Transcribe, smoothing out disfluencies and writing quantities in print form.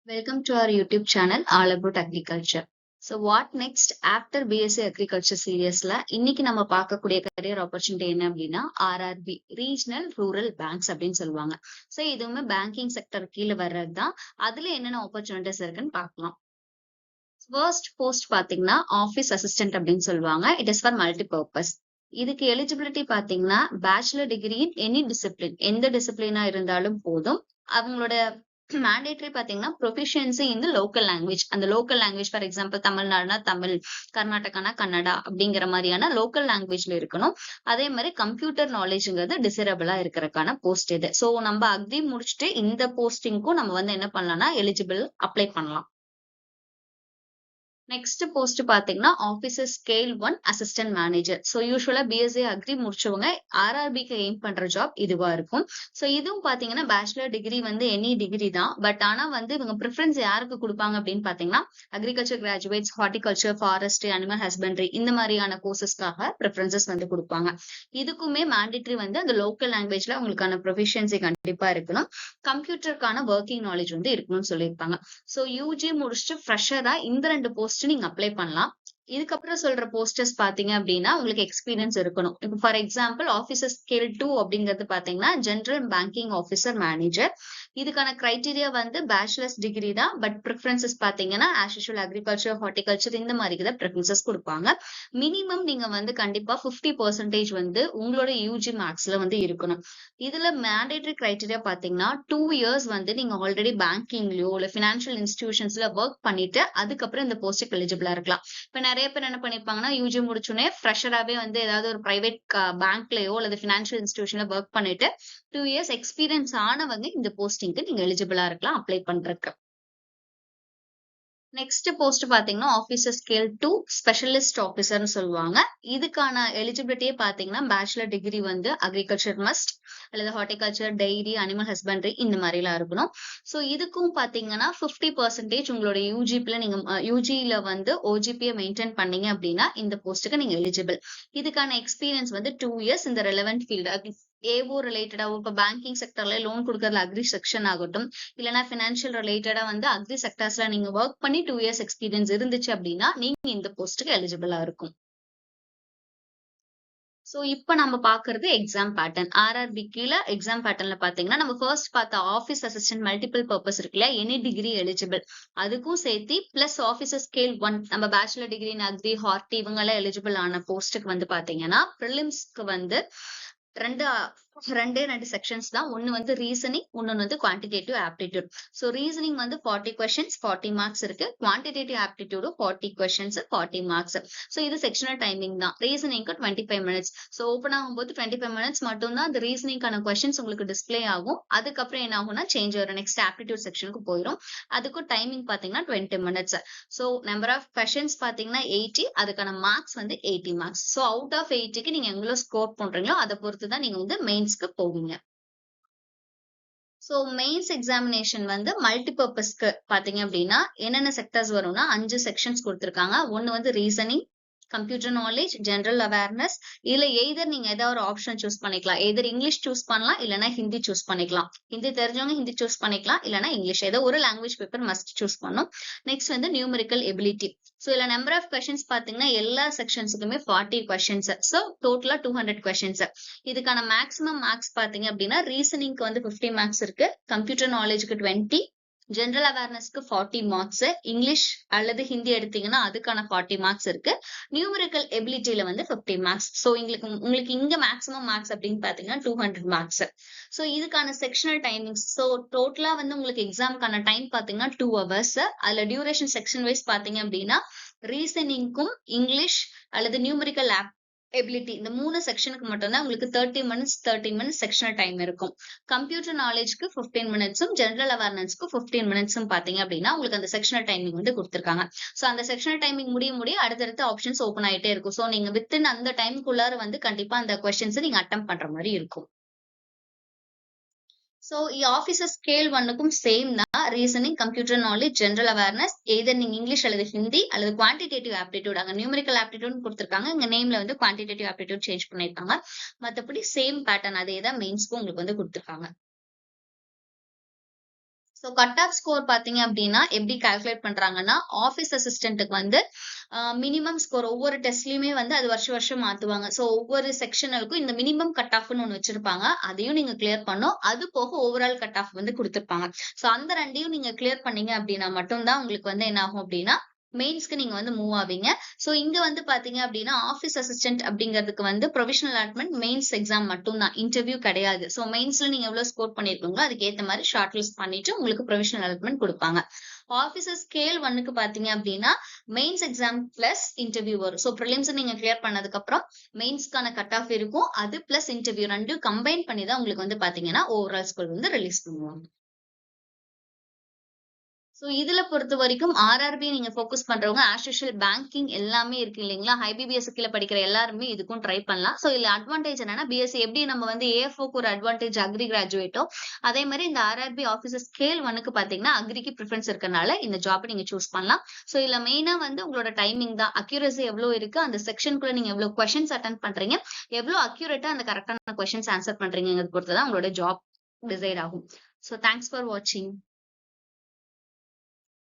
Welcome to our YouTube channel All About Agriculture. So what next after BSc Agriculture சீரியஸ்ல இன்னைக்கு நம்ம பார்க்கக்கூடிய career opportunity என்ன அப்படின்னா RRB regional rural banks அப்படின்னு சொல்லுவாங்க. ஸோ இதுவுமே பேங்கிங் செக்டர் கீழே வர்றது தான். அதுல என்னென்ன ஆப்பர்ச்சுனிட்டிஸ் இருக்குன்னு பார்க்கலாம். ஃபர்ஸ்ட் போஸ்ட் பாத்தீங்கன்னா ஆஃபீஸ் அசிஸ்டன்ட் அப்படின்னு சொல்லுவாங்க. It is for multi purpose. இதுக்கு எலிஜிபிலிட்டி பாத்தீங்கன்னா bachelor degree in any discipline, எந்த டிசிப்ளினா இருந்தாலும் போதும். அவங்களோட மேண்டேட்டரி பாத்தீங்கன்னா ப்ரொஃபிஷியன்சி இந்த லோக்கல் லாங்குவேஜ், அந்த லோக்கல் லாங்குவேஜ் ஃபார் எக்ஸாம்பிள் தமிழ்நாடுனா தமிழ், கர்நாடகானா கன்னடா அப்படிங்கிற மாதிரியான லோக்கல் லாங்குவேஜ்ல இருக்கணும். அதே மாதிரி கம்ப்யூட்டர் நாலேஜ்ங்கிறது டிசரபிளா இருக்கிறதுக்கான போஸ்ட் இது. ஸோ நம்ம அக்ரி முடிச்சுட்டு இந்த போஸ்டிங்க்கும் நம்ம வந்து என்ன பண்ணலாம்னா எலிஜிபிள் அப்ளை பண்ணலாம். நெக்ஸ்ட் போஸ்ட் பாத்தீங்கன்னா officer scale 1 assistant manager. So யூஸ்வலா பிஎஸ்சி அக்ரி முடிச்சவங்க ஆர்ஆர்பிக்கு எய்ம் பண்ற ஜாப் இதுவா இருக்கும். ஸோ இதுவும் பாத்தீங்கன்னா பேச்சுலர் டிகிரி வந்து எனி டிகிரி தான். பட் ஆனா வந்து இவங்க ப்ரிஃபரன்ஸ் யாருக்கு கொடுப்பாங்க அப்படின்னு பாத்தீங்கன்னா agriculture graduates, horticulture, forest, animal husbandry இந்த மாதிரியான கோர்சஸ்க்காக ப்ரிஃபரன்சஸ் வந்து கொடுப்பாங்க. இதுக்குமே மேண்டேட்டரி வந்து அந்த லோக்கல் லாங்குவேஜ்ல உங்களுக்கான ப்ரொஃபிஷியன்சி கண்டிப்பா இருக்கணும். கம்ப்யூட்டருக்கான ஒர்க்கிங் நாலேஜ் வந்து இருக்கணும்னு சொல்லியிருப்பாங்க. ஸோ யூஜி முடிச்சுட்டு ஃப்ரெஷரா இந்த 2 போஸ்ட் நீங்க அப்ளை பண்ணலாம். இதுக்கப்புறம் சொல்ற போஸ்டர்ஸ் பாத்தீங்க அப்படின்னா உங்களுக்கு எக்ஸ்பீரியன்ஸ் இருக்கணும். இப்போ ஃபார் எக்ஸாம்பிள் ஆபீசர் ஸ்கேல் 2 அப்படிங்கிறது பாத்தீங்கன்னா ஜெனரல் பேங்கிங் ஆஃபீஸர் மேனேஜர். இதுக்கான கிரைட்டீரியா வந்து பேச்சுலர்ஸ் டிகிரி தான். பட் ப்ரிஃபரன்சஸ் பாத்தீங்கன்னா ஆஸ் யூஷுவல் அக்ரிகல்ச்சர், ஹார்டிகல்ச்சர் இந்த மாதிரி தான் ப்ரிஃபரன்சஸ் கொடுப்பாங்க. மினிமம் நீங்க வந்து கண்டிப்பா 50% வந்து உங்களோட யூஜி மார்க்ஸ்ல வந்து இருக்கணும். இதுல மேண்டேட்டரி கிரைட்டீரியா பாத்தீங்கன்னா 2 இயர்ஸ் வந்து நீங்க ஆல்ரெடி பேங்கிங்லயோ இல்ல பினான்சியல் இன்ஸ்டிடியூஷன்ஸ்ல ஒர்க் பண்ணிட்டு அதுக்கப்புறம் இந்த போஸ்டுக்கு எலிஜிபிளா இருக்கலாம். இப்ப நிறைய பேர் என்ன பண்ணிருப்பாங்கன்னா யூஜி முடிச்சுனே ஃப்ரெஷராவே வந்து ஏதாவது ஒரு பிரைவேட் பேங்க்லயோ அல்லது பினான்சியல் இன்ஸ்டிடியூஷன்ல ஒர்க் பண்ணிட்டு 2 இயர்ஸ் எக்ஸ்பீரியன்ஸ் ஆனவங்க இந்த போஸ்டிங்க்கு நீங்க எலிஜிபிளா இருக்கலாம் அப்ளை பண்றதுக்கு. நெக்ஸ்ட் போஸ்ட் பாத்தீங்கன்னா ஆபீசர் ஸ்கேல் 2 ஸ்பெஷலிஸ்ட் ஆபீசர்னு சொல்லுவாங்க. இதுக்கான எலிஜிபிலிட்டியே பாத்தீங்கன்னா பேச்சுலர் டிகிரி வந்து அக்ரிகல்ச்சர் மஸ்ட் அல்லது ஹார்டிகல்ச்சர், டெய்ரி, அனிமல் ஹஸ்பண்டரி இந்த மாதிரி எல்லாம் இருக்கணும். ஸோ இதுக்கும் பாத்தீங்கன்னா 50% உங்களோட யூஜிபில நீங்க யூஜில வந்து ஓஜிபியை மெயின்டைன் பண்ணீங்க அப்படின்னா இந்த போஸ்ட்டுக்கு நீங்க எலிஜிபிள். இதுக்கான எக்ஸ்பீரியன்ஸ் வந்து 2 இயர்ஸ் இந்த ரெலவென்ட் ஃபீல்டு ஏஓ ரிலேட்டடா இப்ப பேங்கிங் செக்டர்ல லோன் கொடுக்கறதுல அக்ரி செக்ஷன் ஆகட்டும், இல்லைன்னா பினான்சியல் ரிலேட்டடா வந்து அக்ரி செக்டர்ஸ்ல நீங்க ஒர்க் பண்ணி 2 இயர்ஸ் எக்ஸ்பீரியன்ஸ் இருந்துச்சு அப்படின்னா நீங்க இந்த போஸ்ட்டுக்கு எலிஜிபிளா இருக்கும். சோ இப்ப நம்ம பாக்குறது எக்ஸாம் பேட்டர்ன். ஆர்ஆர்பி கீழ எக்ஸாம் பேட்டர்ன்ல பாத்தீங்கன்னா நம்ம ஃபர்ஸ்ட் பார்த்த ஆபீஸ் அசிஸ்டன்ட் மல்டிபிள் பர்பஸ் இருக்குல்ல, எனி டிகிரி எலிஜிபிள் அதுக்கும் சேர்த்து பிளஸ் ஆபீசர் ஸ்கேல் 1 நம்ம bachelor degree in agri, horti இவங்க எல்லாம் எலிஜிபிள் ஆன போஸ்ட்டுக்கு வந்து பாத்தீங்கன்னா பிரிலிம்ஸ்க்கு வந்து ரெண்டே 2 செக்ஷன்ஸ் தான். ஒன்னு வந்து ரீசனிங், இன்னொன்னு வந்து குவான்டிடேட்டிவ் ஆப்டிடியூட். சோ ரீசனிங் வந்து 40 கொஸ்டின்ஸ் 40 மார்க்ஸ் இருக்கு. குவான்டிடேட்டிவ் ஆப்டிடியூடும் 40 கொஸ்டின்ஸ் 40 மார்க்ஸ். சோ இது செக்ஷனல் டைமிங் தான். ரீசனிங்க்கு 25 மினிட்ஸ். சோ ஓபன் ஆகும்போது 25 மினிட்ஸ் மட்டும் தான் அந்த ரீசனிங்கான கொஸ்டின்ஸ் உங்களுக்கு டிஸ்பிளே ஆகும். அதுக்கப்புறம் என்ன ஆகும்னா சேஞ்ச் ஆகும், நெக்ஸ்ட் ஆப்டிடியூட் செக்ஷனுக்கு போயிடும். அதுக்கும் டைமிங் பாத்தீங்கன்னா 20 minutes. So number of questions பாத்தீங்கன்னா 80, அதுக்கான மார்க்ஸ் வந்து 80 மார்க்ஸ். சோ அவுட் ஆஃப் 80க்கு நீங்க எவ்வளவு ஸ்கோர் பண்றீங்களோ அதை பொறுத்து தான் நீங்க வந்து மெயின்ஸ்க்கு போவீங்க. சோ மெயின்ஸ் எக்ஸாமினேஷன் வந்து மல்டிபர்பஸ்க்கு பாத்தீங்க அப்படின்னா என்னென்ன செக்டர்ஸ் வரும்னா 5 செக்ஷன்ஸ் கொடுத்திருக்காங்க. ஒன்னு வந்து reasoning, computer knowledge, general awareness. இதுல எய்தர் நீங்க ஏதாவது ஒரு ஆப்ஷன் சூஸ் பண்ணிக்கலாம். எய்தர் இங்கிலீஷ் சூஸ் பண்ணலாம், இல்லைன்னா ஹிந்தி சூஸ் பண்ணிக்கலாம். ஹிந்தி தெரிஞ்சவங்க ஹிந்தி சூஸ் பண்ணிக்கலாம், இல்லைன்னா இங்கிலீஷ் ஏதோ ஒரு லாங்குவேஜ் பேப்பர் மஸ்ட் சூஸ் பண்ணும். நெக்ஸ்ட் வந்து நியூமெரிக்கல் எபிலிட்டி. சோ இதுல நம்பர் ஆஃப் கொஸ்டின்ஸ் பாத்தீங்கன்னா எல்லா செக்ஷன்ஸுக்குமே 40 கொஸ்டின்ஸ். சோ டோட்டலா 200 கொஸ்டின்ஸ். இதுக்கான மேக்ஸிமம் மார்க்ஸ் பாத்தீங்க அப்படின்னா ரீசனிங்க்கு வந்து 50 மார்க்ஸ் இருக்கு, கம்ப்யூட்டர் நாலேஜ்க்கு 20, ஜெனரல் அவேர்னஸ்க்கு 40 மார்க்ஸ், இங்கிலீஷ் அல்லது ஹிந்தி எடுத்தீங்கன்னா அதுக்கான 40 மார்க்ஸ் இருக்கு, நியூமெரிக்கல் எபிலிட்டியில வந்து 50 மார்க்ஸ். சோ உங்களுக்கு இங்க மேக்ஸிமம் மார்க்ஸ் அப்படின்னு பாத்தீங்கன்னா 200 மார்க்ஸ். சோ இதுக்கான செக்ஷனல் டைமிங்ஸ். சோ டோட்டலா வந்து உங்களுக்கு எக்ஸாம்க்கான டைம் பாத்தீங்கன்னா 2 hours. அதுல டியூரேஷன் செக்ஷன் வைஸ் பாத்தீங்க அப்படின்னா ரீசனிங்க்கும் இங்கிலீஷ் அல்லது நியூமெரிக்கல் எபிலிட்டி இந்த 3 செக்ஷனுக்கு மட்டும்தான் உங்களுக்கு 30 மினிட்ஸ் செக்ஷனல் டைம் இருக்கும். கம்ப்யூட்டர் நாலேஜ்க்கு 15 மினிட்ஸும் ஜெனரல் அவேர்னஸ்க்கு 15 மினிட்ஸும் பாத்தீங்க அப்படின்னா உங்களுக்கு அந்த செக்ஷனல் டைமிங் வந்து கொடுத்திருக்காங்க. சோ அந்த செக்ஷனல் டைமிங் முடிய அடுத்தடுத்த ஆப்ஷன்ஸ் ஓபன் ஆயிட்டே இருக்கும். சோ நீங்க வித்தின் அந்த டைம்குள்ளார வந்து கண்டிப்பா அந்த கொஸ்டின்ஸ் நீங்க அட்டெம்ப்ட் பண்ற மாதிரி இருக்கும். சோ ஆபீசர் ஸ்கேல் 1க்கும் சேம் தான். Reasoning, computer knowledge, general awareness, either நீங்க இங்கிலீஷ் அல்லது ஹிந்தி அல்லது குவான்டிடேட்டிவ் ஆப்டிடியூட். அங்க நியூமெரிக்கல் ஆப்டிடியூட் கொடுத்திருக்காங்க, இங்க நேம்ல வந்து குவான்டிடேட்டிவ் ஆப்டிடியூட் சேஞ்ச் பண்ணிருக்காங்க. மத்தபடி சேம் பேட்டர்ன் அதே தான் மெயின்ஸ்க்கும் உங்களுக்கு வந்து கொடுத்திருக்காங்க. ஸோ கட் ஆஃப் ஸ்கோர் பார்த்தீங்க அப்படின்னா எப்படி கால்குலேட் பண்றாங்கன்னா, ஆஃபீஸ் அசிஸ்டன்ட்க்கு வந்து மினிமம் ஸ்கோர் ஒவ்வொரு டெஸ்ட்லயுமே வந்து அது வருஷம் வருஷம் மாத்துவாங்க. ஸோ ஒவ்வொரு செக்ஷனலுக்கும் இந்த மினிமம் கட் ஆஃப்ன்னு ஒண்ணு வச்சிருப்பாங்க. அதையும் நீங்க கிளியர் பண்ணணும். அது போக ஓவரால் கட் ஆஃப் வந்து குடுத்திருப்பாங்க. ஸோ அந்த 2யும் நீங்க கிளியர் பண்ணீங்க அப்படின்னா மட்டும் தான் உங்களுக்கு வந்து என்ன ஆகும் அப்படின்னா, மெயின்ஸ்க்கு நீங்க வந்து மூவ் ஆவீங்க. சோ இங்க வந்து பாத்தீங்க அப்படின்னா, ஆஃபீஸ் அசிஸ்டன்ட் அப்படிங்கிறதுக்கு வந்து ப்ரொவிஷனல் அலாட்மெண்ட் மெயின்ஸ் எக்ஸாம் மட்டும் தான். இன்டர்வியூ கிடையாது. சோ மெயின்ஸ்ல நீங்க எவ்வளவு ஸ்கோர் பண்ணியிருக்கீங்களோ அதுக்கு ஏத்த மாதிரி ஷார்ட் லிஸ்ட் பண்ணிட்டு உங்களுக்கு ப்ரொவிஷனல் அலாட்மெண்ட் குடுப்பாங்க. ஆஃபீசர் ஸ்கேல் 1க்கு பாத்தீங்க அப்படின்னா, மெயின்ஸ் எக்ஸாம் பிளஸ் இன்டர்வியூ வரும். சோ பிரிலிம்ஸ் நீங்க கிளியர் பண்ணதுக்கு அப்புறம் மெயின்ஸ்க்கான கட் ஆஃப் இருக்கும். அது பிளஸ் இன்டர்வியூ 2யும் கம்பைன் பண்ணி தான் உங்களுக்கு வந்து பாத்தீங்கன்னா, ஓவரால் ஸ்கோர் வந்து ரிலீஸ் பண்ணுவாங்க. சோ இதுல பொறுத்தவரைக்கும் ஆர்ஆர்பி நீங்க ஃபோக்கஸ் பண்றவங்க ஆஸ் யூசுவல் பேங்கிங் எல்லாமே இருக்கு இல்லைங்களா? ஐபிபிஎஸ் கீழ படிக்கிற எல்லாருமே இதுக்கும் ட்ரை பண்ணலாம். சோ இதுல அட்வான்டேஜ் என்னன்னா, பிஎஸ்சி எப்படி நம்ம வந்து ஏஎஃப்ஓக்கு ஒரு அட்வான்டேஜ் அக்ரி கிராஜுவேட்டோ, அதே மாரி இந்த ஆர்ஆர்பி ஆஃபீசர் ஸ்கேல் 1க்கு பாத்தீங்கன்னா, அக்ரிக்கு பிரிஃபரன்ஸ் இருக்கனால இந்த ஜாப் நீங்க சூஸ் பண்ணலாம். சோ இதுல மெயினா வந்து உங்களோட டைமிங் தான். அக்யூரசி எவ்வளவு இருக்கு, அந்த செக்ஷனுக்குள்ள நீங்க எவ்வளவு கொஸ்டின்ஸ் அட்டெண்ட் பண்றீங்க, எவ்வளவு அக்யூரேட்டா அந்த கரெக்டான கொஸ்டின்ஸ் ஆன்சர் பண்றீங்கங்கிறத பொறுத்து தான் உங்களோட ஜாப் டிசைட் ஆகும். சோ தேங்க்ஸ் ஃபார் வாட்சிங்.